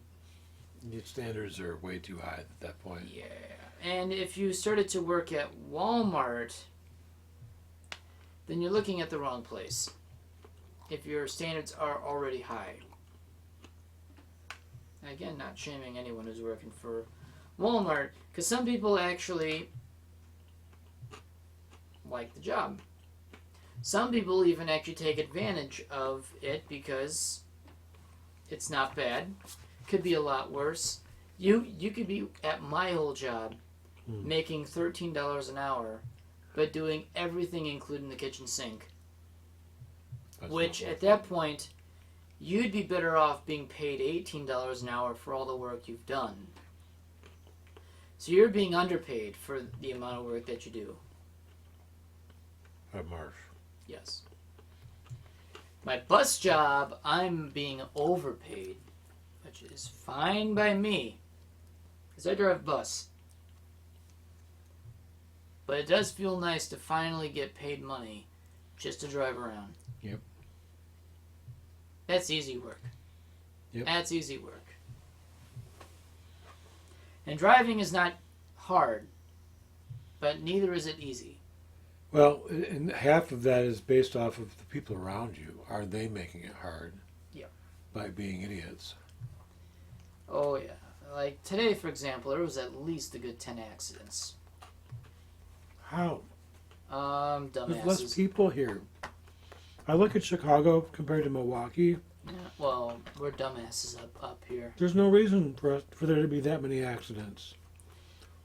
Your standards are way too high at that point.
Yeah. And if you started to work at Walmart, then you're looking at the wrong place. If your standards are already high. Again, not shaming anyone who's working for Walmart, because some people actually like the job. Some people even actually take advantage of it because it's not bad. Could be a lot worse. You could be at my old job making $13 an hour, but doing everything including the kitchen sink.
That's
Which at that point, you'd be better off being paid $18 an hour for all the work you've done. So you're being underpaid for the amount of work that you do.
At Marsh.
Yes. My bus job, I'm being overpaid, which is fine by me, because I drive bus. But it does feel nice to finally get paid money just to drive around.
Yep.
That's easy work.
Yep.
That's easy work. And driving is not hard, but neither is it easy.
Well, and half of that is based off of the people around you. Are they making it hard?
Yeah.
By being idiots?
Oh, yeah. Like today, for example, there was at least a good 10 accidents.
How? There's less
Dumbasses.
people here. I look at Chicago compared to Milwaukee.
Yeah, well, we're dumbasses up here.
There's no reason for there to be that many accidents.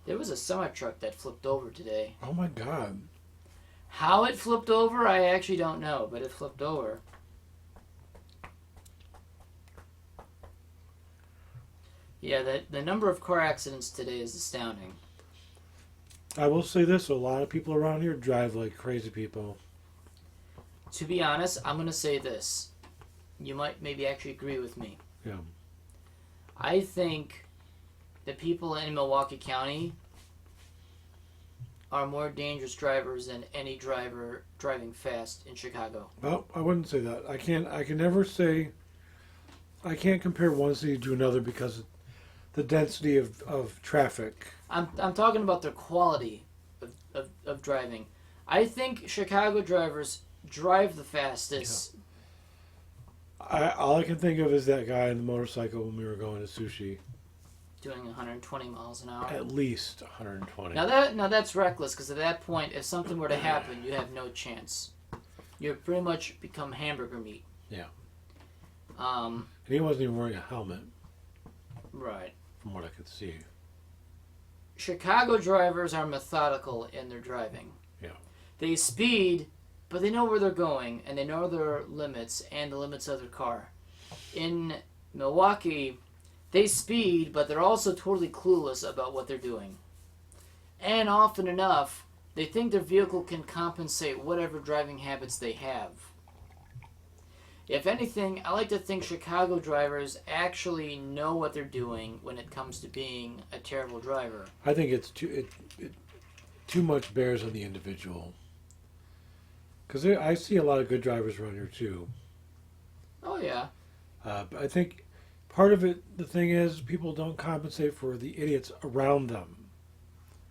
There was a semi-truck that flipped over today.
Oh my God.
How it flipped over, I actually don't know, but it flipped over. Yeah, the number of car accidents today is astounding.
I will say this, a lot of people around here drive like crazy people.
To be honest, I'm going to say this. You might maybe actually agree with me.
Yeah.
I think the people in Milwaukee County are more dangerous drivers than any driver driving fast in Chicago.
Well, I wouldn't say that. I can never say. I can't compare one city to another because of the density of traffic.
I'm talking about the quality of driving. I think Chicago drivers drive the fastest.
Yeah. All I can think of is that guy on the motorcycle when we were going to sushi.
Doing 120 miles an hour.
At least 120.
Now that's reckless, because at that point, if something were to happen, you have no chance. You pretty much become hamburger meat.
Yeah.
And
he wasn't even wearing a helmet.
Right.
From what I could see.
Chicago drivers are methodical in their driving.
Yeah.
They speed, but they know where they're going, and they know their limits and the limits of their car. In Milwaukee, they speed, but they're also totally clueless about what they're doing. And often enough, they think their vehicle can compensate whatever driving habits they have. If anything, I like to think Chicago drivers actually know what they're doing when it comes to being a terrible driver.
I think it's too much bears on the individual. Because I see a lot of good drivers around here too.
Oh yeah.
But I think part of it, the thing is, people don't compensate for the idiots around them.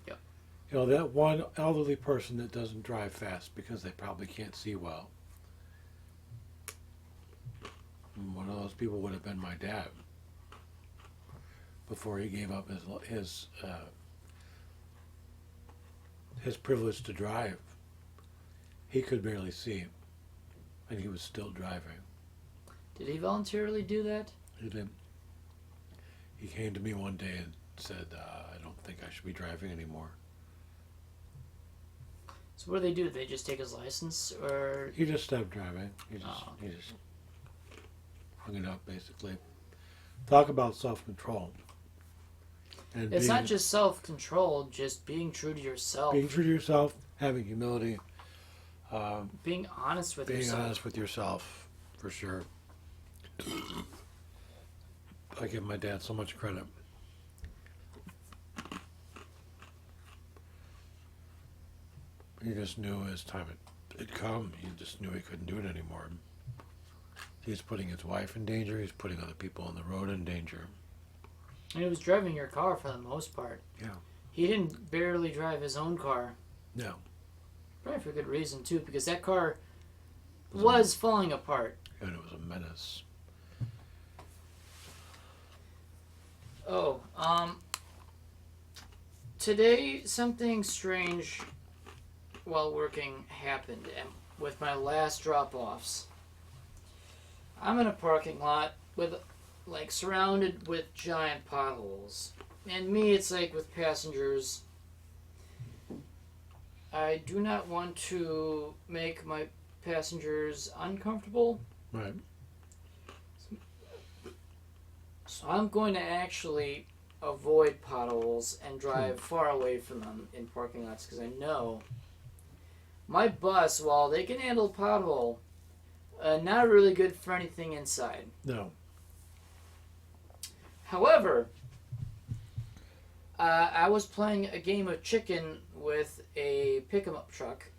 Yep.
You know, that one elderly person that doesn't drive fast because they probably can't see well. One of those people would have been my dad before he gave up his privilege to drive. He could barely see, and he was still driving.
Did he voluntarily do that?
He did. He came to me one day and said, "I don't think I should be driving anymore."
So what do? Did they just take his license, or
He just stopped driving. He just
okay.
hung it up, basically. Talk about self-control. And
It's not just self-control, just being true to yourself.
Being true to yourself, having humility.
Being honest with
being
yourself.
honest with yourself, for sure. I give my dad so much credit. He just knew his time had come. He just knew he couldn't do it anymore. He's putting his wife in danger. He's putting other people on the road in danger.
And he was driving your car for the most part.
Yeah.
He didn't barely drive his own car.
No.
Probably for good reason, too, because that car was falling apart.
And it was a menace.
Oh, today something strange while working happened with my last drop-offs. I'm in a parking lot with, surrounded with giant potholes. And me, it's like with passengers, I do not want to make my passengers uncomfortable.
Right.
So I'm going to actually avoid potholes and drive far away from them in parking lots, because I know my bus, while they can handle pothole, not really good for anything inside.
No.
However, I was playing a game of chicken with a pickup truck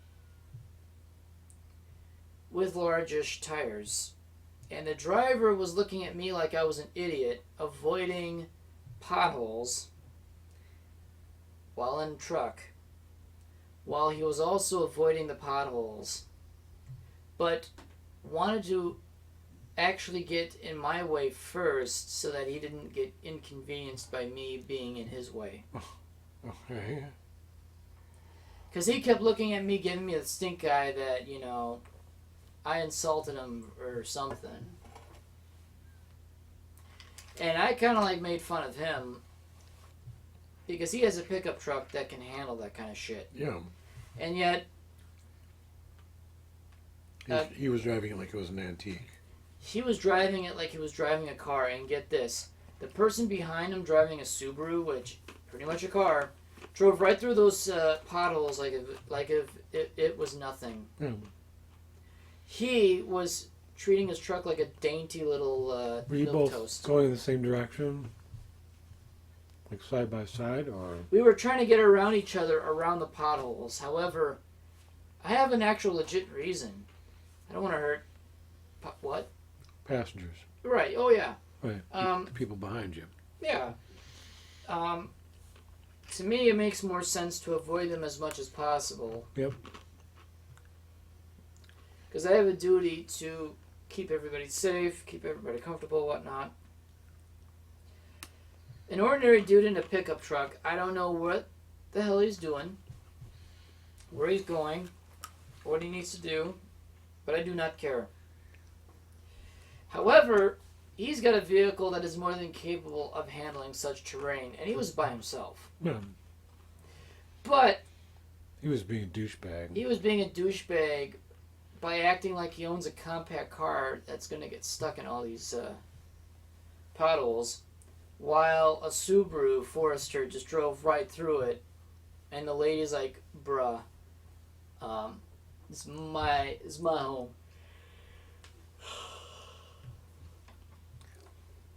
with largish tires. And the driver was looking at me like I was an idiot, avoiding potholes while in the truck, while he was also avoiding the potholes, but wanted to actually get in my way first so that he didn't get inconvenienced by me being in his way.
Okay.
Because he kept looking at me, giving me the stink eye that, I insulted him or something. And I kind of made fun of him because he has a pickup truck that can handle that kind of shit.
Yeah.
And yet...
he was driving it like it was an antique.
He was driving it like he was driving a car, and get this. The person behind him driving a Subaru, which pretty much a car, drove right through those potholes like if it was nothing.
Yeah.
He was treating his truck like a dainty little
Were you
milk
both
toast.
going in the same direction? Like side by side, or?
We were trying to get around each other around the potholes. However, I have an actual legit reason. I don't want to hurt... What?
Passengers.
Right. Oh, yeah.
Right. The people behind you.
Yeah. To me, it makes more sense to avoid them as much as possible.
Yep.
Because I have a duty to keep everybody safe, keep everybody comfortable, whatnot. An ordinary dude in a pickup truck, I don't know what the hell he's doing, where he's going, what he needs to do, but I do not care. However, he's got a vehicle that is more than capable of handling such terrain, and he was by himself.
Yeah.
But
he was being a douchebag.
He was being a douchebag by acting like he owns a compact car that's going to get stuck in all these potholes, while a Subaru Forester just drove right through it, and the lady's like, bruh, it's my home.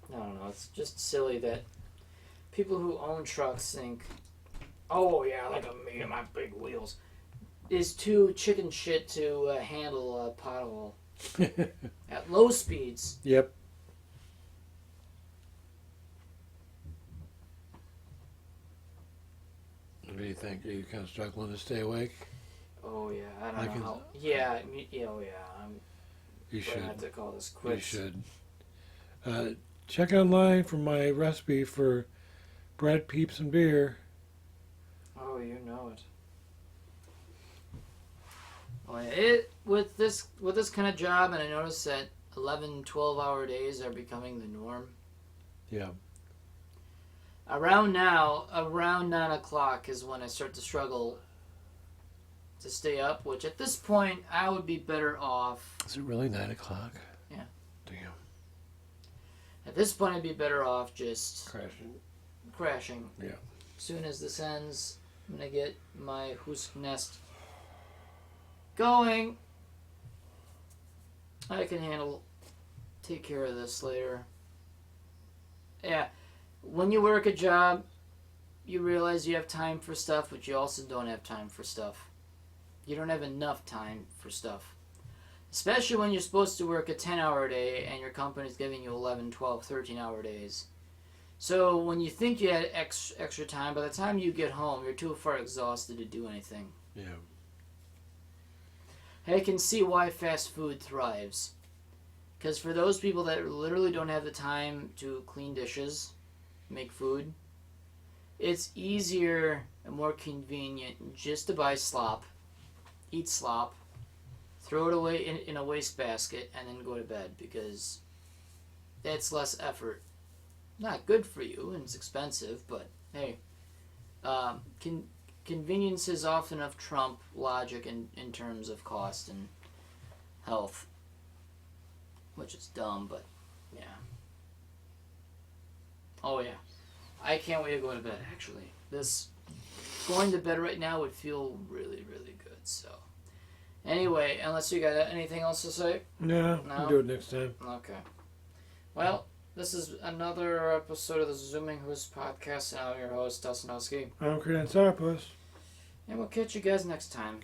I don't know, it's just silly that people who own trucks think, oh yeah, like me and my big wheels, is too chicken shit to handle a pothole at low speeds.
Yep. What do you think? Are you kind of struggling to stay awake?
Oh yeah, I don't know how. Yeah, oh yeah.
You should.
I have to call this quits.
You should. Check online for my recipe for bread, peeps, and beer.
Oh, you know it. Oh, yeah. With this kind of job, and I noticed that 11, 12-hour days are becoming the norm.
Yeah.
Around 9 o'clock is when I start to struggle to stay up, which at this point, I would be better off.
Is it really 9 o'clock?
Yeah.
Damn.
At this point, I'd be better off just... Crashing.
Yeah.
As soon as this ends, I'm going to get my Hoosk nest going. I can take care of this later. Yeah. When you work a job, you realize you have time for stuff, but you also don't have time for stuff. You don't have enough time for stuff. Especially when you're supposed to work a 10-hour day and your company's giving you 11, 12, 13-hour days. So when you think you had extra time, by the time you get home, you're too far exhausted to do anything.
Yeah.
I can see why fast food thrives. Because for those people that literally don't have the time to clean dishes, make food, it's easier and more convenient just to buy slop, eat slop, throw it away in a wastebasket, and then go to bed, because that's less effort. Not good for you, and it's expensive, but hey, convenience is often of trump logic in terms of cost and health, which is dumb, but yeah. Oh yeah, I can't wait to go to bed, actually. Going to bed right now would feel really, really good, so. Anyway, unless you got anything else to say?
No? We'll do it next time.
Okay. Well, this is another episode of the Zooming Hoosk Podcast, and I'm your host, Dustin DaHusky.
I'm Kurdan Sourpuss.
And we'll catch you guys next time.